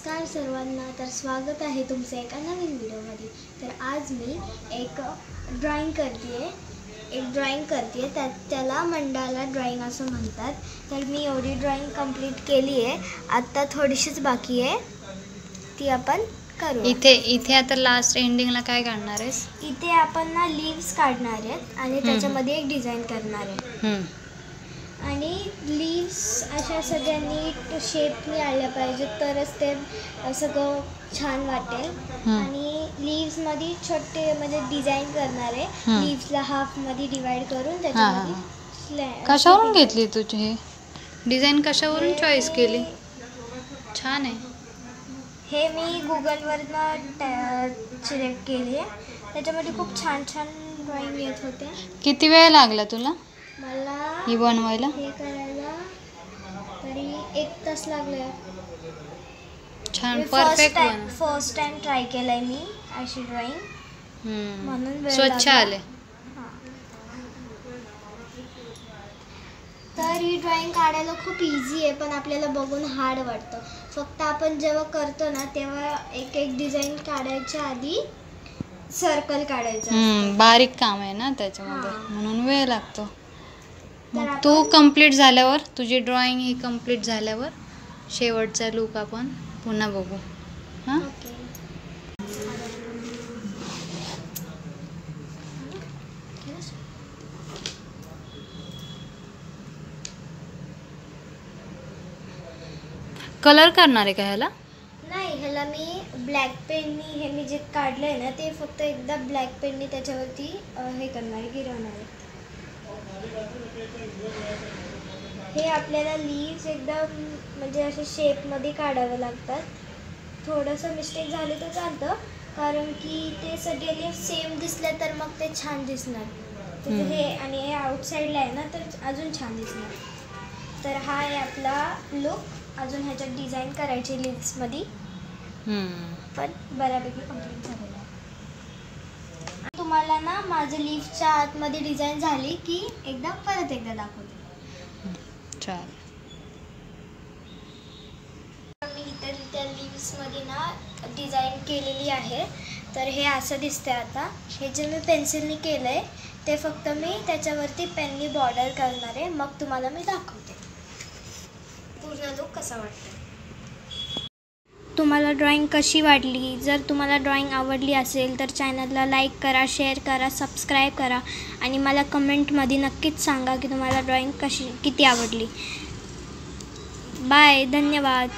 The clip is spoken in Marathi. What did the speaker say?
नमस्कार सर्वांना, तर स्वागत आहे तुमचं एका नवीन व्हिडिओमध्ये। तर आज मी एक ड्रॉइंग करते त्याला मंडाला ड्रॉइंग असं म्हणतात। तर मी एवढी ड्रॉइंग कंप्लीट केली आहे, आता थोडीशीच बाकी आहे, ती आपण करू। इथे आता लास्ट एंडिंगला काय काढणार आहेस? इथे आपण ना लीव्स काढणार आहेत आणि त्याच्यामध्ये एक डिझाइन करणार आहे। आणि लीव्स अशा सगळ्या नीट शेपने आल्या पाहिजेत, तरच ते सगळं छान वाटेल। आणि लीव्समध्ये छोटे म्हणजे डिझाईन करणार आहे, लीव्सला हाफमध्ये डिवाइड करून त्याच्यामध्ये। कशावरून घेतली तुझी हे डिझाईन? कशावरून चॉईस केली? छान आहे हे, मी गुगलवरनं सिलेक्ट केली आहे, त्याच्यामध्ये खूप छान छान ड्रॉइंग येत होते। किती वेळ लागला तुला मला ही बनवायला? हे करायला तरी 1 तास लागले। छान परफेक्ट बन। फर्स्ट टाइम ट्राय केलंय मी अशी ड्रॉइंग, म्हणून स्वच्छ आले। तर ही ड्रॉइंग काढायला खूप इझी आहे, पण आपल्याला बघून हार्ड वाटतं। फक्त आपण जेव्हा करतो ना, तेव्हा एक एक डिझाईन काढायच्या आधी सर्कल काढायचं, बारीक काम आहे ना त्याच्यामध्ये, म्हणून वेळ लागतो। मग तू कंप्लीट झाल्यावर, तुझी ड्रॉइंग ही कंप्लीट झाल्यावर शेवटचा लुक आपण पुन्हा बघू। हां, कलर करणार आहे का ह्याला? नाही, ह्याला मी ब्लॅक पेननी, हे मी जे काढलंय ना ते फक्त एकदा ब्लॅक पेननी त्याच्यावरती हे करणार आहे, गिरवणार आहे। हे आपल्याला लीव्स एकदम म्हणजे अशा शेपमध्ये काढावं लागतात। थोडंसं मिस्टेक झाले तर चालतं, कारण की ते सगळे लीव्स सेम दिसले तर मग ते छान दिसणार। हे आणि हे आउटसाईडला आहे ना, तर अजून छान दिसणार। तर हा आहे आपला लुक। अजून ह्याच्यात डिझाईन करायची लीव्समध्ये, पण बऱ्यापैकी कंप्लीट झालेलं आहे। तुम्हाला ना माझं लीव्सच्या आतमध्ये डिझाईन झाली की परत एकदा दाखवते। चालेल। मी इतर त्या लीव्समध्ये ना डिझाईन केलेली आहे। तर हे असं दिसतंय। आता हे जे मी पेन्सिलने केलं आहे ते फक्त मी त्याच्यावरती पेननी बॉर्डर करणार आहे, मग तुम्हाला मी दाखवते पूर्ण लुक कसा वाटतं। तुम्हाला ड्रॉइंग कशी वाटली? जर तुम्हाला ड्रॉइंग आवडली असेल तर चॅनलला लाईक करा, शेअर करा, सबस्क्राईब करा आणि मला कमेंटमध्ये नक्कीच सांगा की तुम्हाला ड्रॉइंग किती आवडली। बाय, धन्यवाद।